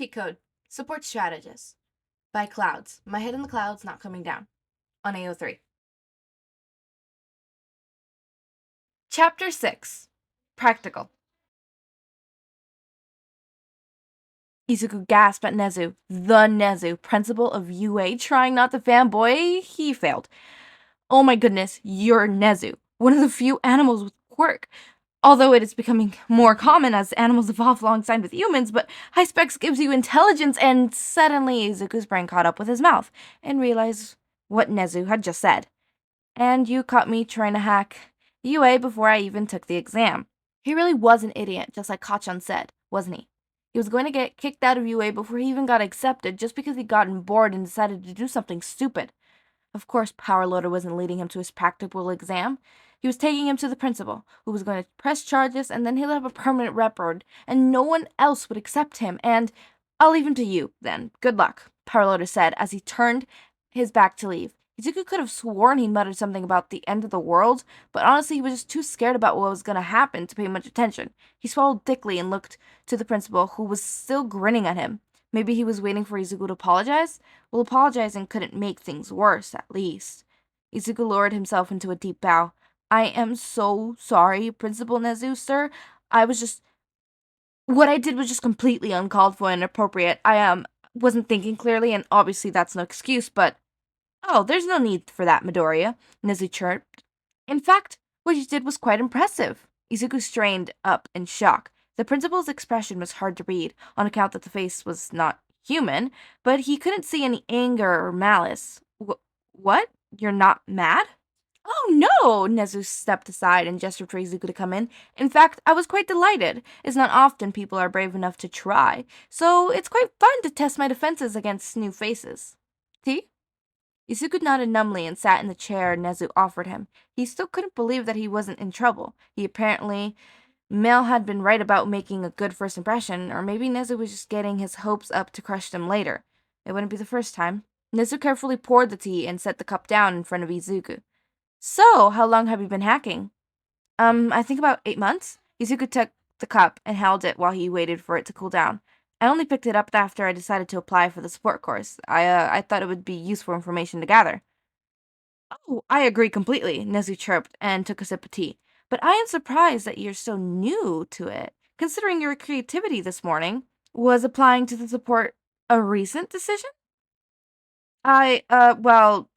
Cheat code. Support Strategist. By Clouds. My head in the clouds, not coming down. On AO3. Chapter 6. Practical. Izuku gasped at Nezu, the Nezu, principal of UA, trying not to fanboy. He failed. Oh my goodness, you're Nezu, one of the few animals with Quirk. Although it is becoming more common as animals evolve alongside with humans, but high specs gives you intelligence, and suddenly Izuku's brain caught up with his mouth and realized what Nezu had just said. And you caught me trying to hack UA before I even took the exam. He really was an idiot, just like Kachan said, wasn't he? He was going to get kicked out of UA before he even got accepted just because he'd gotten bored and decided to do something stupid. Of course, Power Loader wasn't leading him to his practical exam. He was taking him to the principal, who was going to press charges, and then he'll have a permanent record, and no one else would accept him, and I'll leave him to you, then. Good luck, Power Loader said as he turned his back to leave. Izuku could have sworn he muttered something about the end of the world, but honestly he was just too scared about what was going to happen to pay much attention. He swallowed thickly and looked to the principal, who was still grinning at him. Maybe he was waiting for Izuku to apologize? Well, apologizing couldn't make things worse, at least. Izuku lowered himself into a deep bow. I am so sorry, Principal Nezu, sir. What I did was just completely uncalled for and inappropriate. I wasn't thinking clearly, and obviously that's no excuse, but... Oh, there's no need for that, Midoriya, Nezu chirped. In fact, what you did was quite impressive. Izuku strained up in shock. The principal's expression was hard to read, on account that the face was not human, but he couldn't see any anger or malice. What? You're not mad? Oh no! Nezu stepped aside and gestured for Izuku to come in. In fact, I was quite delighted. It's not often people are brave enough to try, so it's quite fun to test my defenses against new faces. Tea? Izuku nodded numbly and sat in the chair Nezu offered him. He still couldn't believe that he wasn't in trouble. Mel had been right about making a good first impression, or maybe Nezu was just getting his hopes up to crush them later. It wouldn't be the first time. Nezu carefully poured the tea and set the cup down in front of Izuku. So, how long have you been hacking? I think about 8 months. Izuku took the cup and held it while he waited for it to cool down. I only picked it up after I decided to apply for the support course. I thought it would be useful information to gather. Oh, I agree completely, Nezu chirped and took a sip of tea. But I am surprised that you're so new to it, considering your creativity this morning. Was applying to the support a recent decision? Well,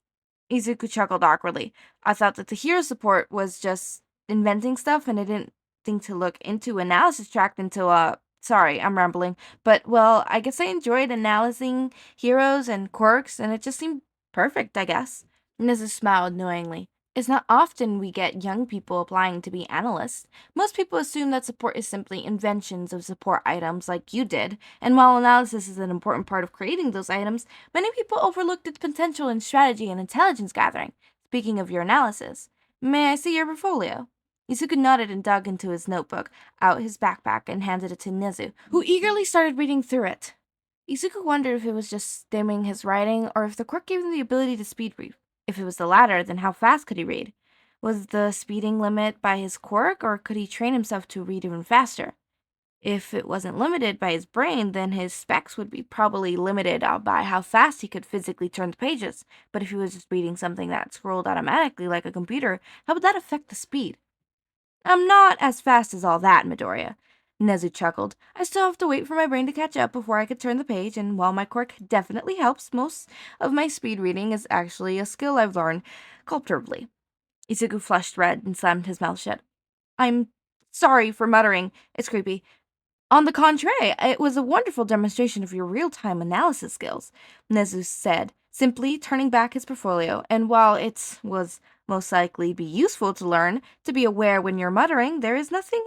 Izuku chuckled awkwardly. I thought that the hero support was just inventing stuff, and I didn't think to look into analysis track until, sorry, I'm rambling. But, well, I guess I enjoyed analyzing heroes and quirks, and it just seemed perfect, I guess. Nezu smiled knowingly. It's not often we get young people applying to be analysts. Most people assume that support is simply inventions of support items like you did, and while analysis is an important part of creating those items, many people overlooked its potential in strategy and intelligence gathering. Speaking of your analysis, may I see your portfolio? Izuku nodded and dug into his notebook, out his backpack, and handed it to Nezu, who eagerly started reading through it. Izuku wondered if it was just stimming his writing, or if the quirk gave him the ability to speed read. If it was the latter, then how fast could he read? Was the speeding limit by his quirk, or could he train himself to read even faster? If it wasn't limited by his brain, then his specs would be probably limited by how fast he could physically turn the pages. But if he was just reading something that scrolled automatically like a computer, how would that affect the speed? I'm not as fast as all that, Midoriya. Nezu chuckled. I still have to wait for my brain to catch up before I could turn the page, and while my quirk definitely helps, most of my speed reading is actually a skill I've learned culturally. Izuku flushed red and slammed his mouth shut. I'm sorry for muttering. It's creepy. On the contrary, it was a wonderful demonstration of your real-time analysis skills, Nezu said, simply turning back his portfolio, and while it was most likely be useful to learn to be aware when you're muttering, there is nothing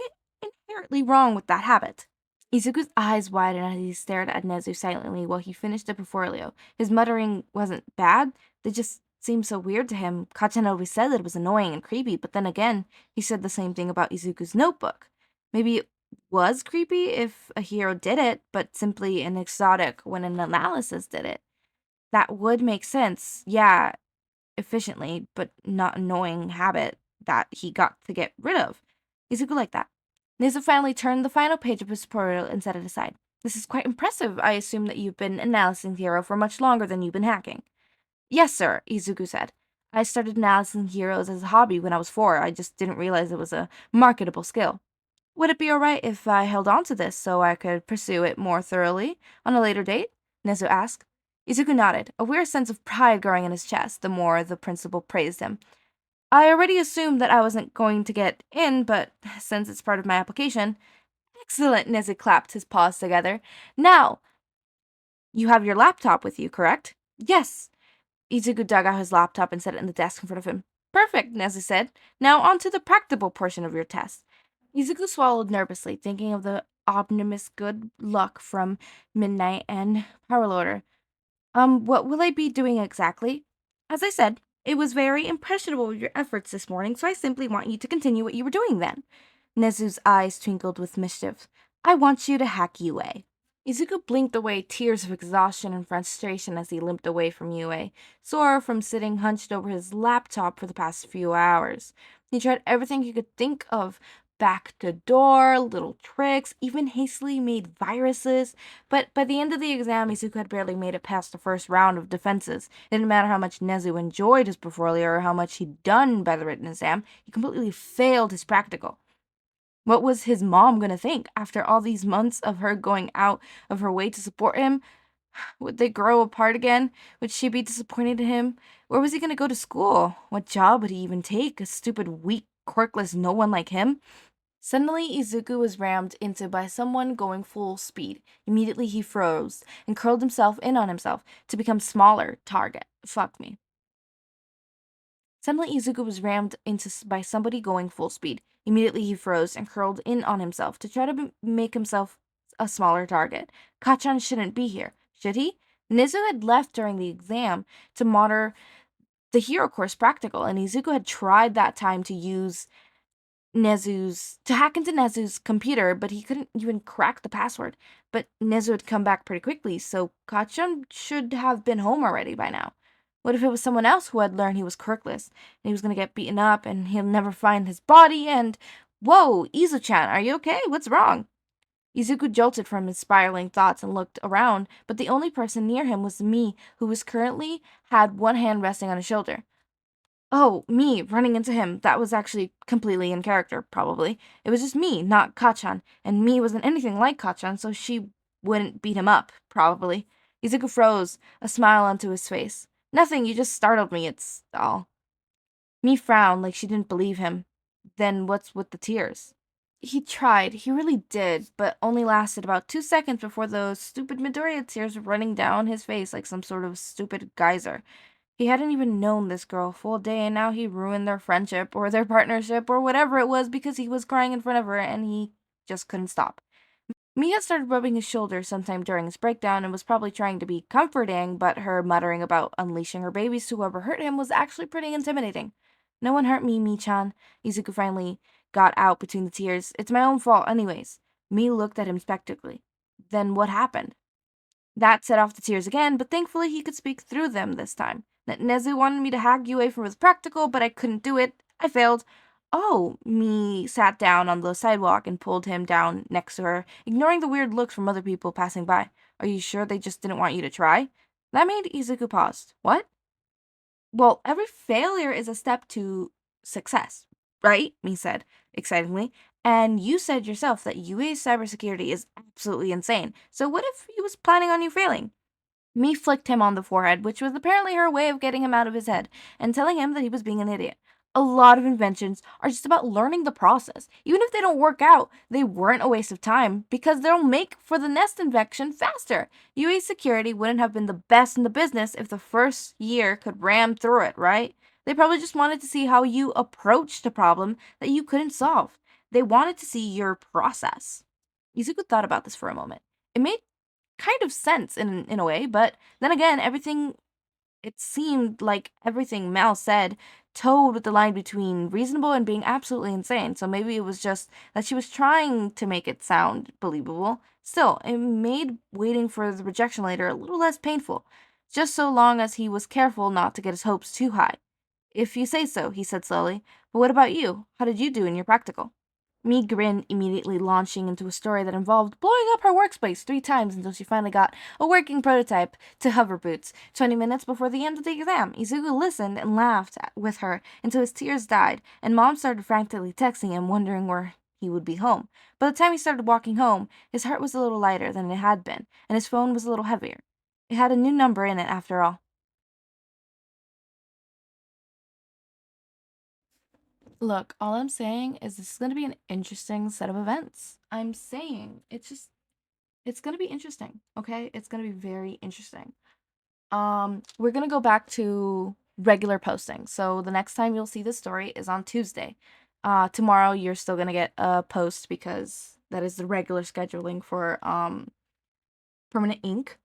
inherently wrong with that habit. Izuku's eyes widened as he stared at Nezu silently while he finished the portfolio. His muttering wasn't bad, they just seemed so weird to him. Kachan always said that it was annoying and creepy, but then again, he said the same thing about Izuku's notebook. Maybe it was creepy if a hero did it, but simply an exotic when an analysis did it. That would make sense, yeah, efficiently, but not annoying habit that he got to get rid of. Izuku liked that. Nezu finally turned the final page of his portfolio and set it aside. This is quite impressive. I assume that you've been analyzing Hero for much longer than you've been hacking. Yes, sir, Izuku said. I started analyzing heroes as a hobby when I was 4. I just didn't realize it was a marketable skill. Would it be alright if I held on to this so I could pursue it more thoroughly on a later date? Nezu asked. Izuku nodded, a weird sense of pride growing in his chest the more the principal praised him. I already assumed that I wasn't going to get in, but since it's part of my application. Excellent, Nezu clapped his paws together. Now, you have your laptop with you, correct? Yes. Izuku dug out his laptop and set it in the desk in front of him. Perfect, Nezu said. Now on to the practical portion of your test. Izuku swallowed nervously, thinking of the ominous good luck from Midnight and Power Loader. What will I be doing exactly? As I said, it was very impressionable with your efforts this morning, so I simply want you to continue what you were doing then. Nezu's eyes twinkled with mischief. I want you to hack UA. Izuku blinked away tears of exhaustion and frustration as he limped away from UA, sore from sitting hunched over his laptop for the past few hours. He tried everything he could think of, back to door, little tricks, even hastily made viruses, but by the end of the exam, Izuku had barely made it past the first round of defenses. It didn't matter how much Nezu enjoyed his portfolio or how much he'd done by the written exam, he completely failed his practical. What was his mom going to think after all these months of her going out of her way to support him? Would they grow apart again? Would she be disappointed in him? Where was he going to go to school? What job would he even take? A stupid, weak, quirkless no one like him? Suddenly, Izuku was rammed into by someone going full speed. Immediately, he froze and curled himself in on himself to become smaller target. Fuck me. Suddenly, Izuku was rammed into by somebody going full speed. Immediately, he froze and curled in on himself to try to make himself a smaller target. Kacchan shouldn't be here, should he? Nezu had left during the exam to monitor the hero course practical, and Izuku had tried that time to hack into Nezu's computer, but he couldn't even crack the password. But Nezu had come back pretty quickly, so Kacchan should have been home already by now. What if it was someone else who had learned he was Quirkless, and he was going to get beaten up, and he'll never find his body, and... Whoa, Izu-chan, are you okay? What's wrong? Izuku jolted from his spiraling thoughts and looked around, but the only person near him was me, who was currently had one hand resting on his shoulder. Oh, me, running into him. That was actually completely in character, probably. It was just me, not Kacchan, and me wasn't anything like Kacchan, so she wouldn't beat him up, probably. Izuku froze, a smile onto his face. Nothing, you just startled me, it's all. Me frowned like she didn't believe him. Then what's with the tears? He tried, he really did, but only lasted about 2 seconds before those stupid Midoriya tears were running down his face like some sort of stupid geyser. He hadn't even known this girl a full day, and now he ruined their friendship or their partnership or whatever it was because he was crying in front of her and he just couldn't stop. Mia started rubbing his shoulder sometime during his breakdown and was probably trying to be comforting, but her muttering about unleashing her babies to whoever hurt him was actually pretty intimidating. No one hurt me, Mi-chan. Izuku finally got out between the tears. It's my own fault anyways. Mi looked at him skeptically. Then what happened? That set off the tears again, but thankfully he could speak through them this time. Nezu wanted me to hack UA from his practical, but I couldn't do it. I failed. Oh, me sat down on the sidewalk and pulled him down next to her, ignoring the weird looks from other people passing by. Are you sure they just didn't want you to try? That made Izuku pause. What? Well, every failure is a step to success, right? Me said, excitedly. And you said yourself that UA's cybersecurity is absolutely insane. So what if he was planning on you failing? Me flicked him on the forehead, which was apparently her way of getting him out of his head, and telling him that he was being an idiot. A lot of inventions are just about learning the process. Even if they don't work out, they weren't a waste of time, because they'll make for the next invention faster. UA security wouldn't have been the best in the business if the first year could ram through it, right? They probably just wanted to see how you approached a problem that you couldn't solve. They wanted to see your process. Izuku thought about this for a moment. It made kind of sense in a way, but then again, it seemed like everything Mal said toed the line between reasonable and being absolutely insane. So maybe it was just that she was trying to make it sound believable. Still, it made waiting for the rejection later a little less painful, just so long as he was careful not to get his hopes too high. If you say so, he said slowly. But what about you? How did you do in your practical? Me grinned, immediately launching into a story that involved blowing up her workspace 3 times until she finally got a working prototype to hover boots. 20 minutes before the end of the exam, Izuku listened and laughed with her until his tears died, and Mom started frantically texting him, wondering where he would be home. By the time he started walking home, his heart was a little lighter than it had been, and his phone was a little heavier. It had a new number in it, after all. Look, all I'm saying is this is going to be an interesting set of events. I'm saying it's going to be interesting, okay? It's going to be very interesting. We're going to go back to regular posting. So the next time you'll see this story is on Tuesday. Tomorrow you're still going to get a post because that is the regular scheduling for Permanent Ink.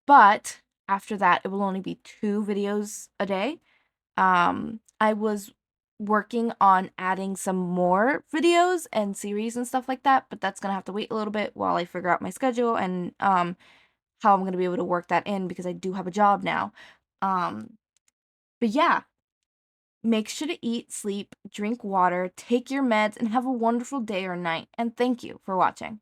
But after that, it will only be 2 videos a day. I was working on adding some more videos and series and stuff like that, but that's gonna have to wait a little bit while I figure out my schedule and how I'm gonna be able to work that in because I do have a job now. Um, but yeah, make sure to eat, sleep, drink water, take your meds, and have a wonderful day or night. And thank you for watching.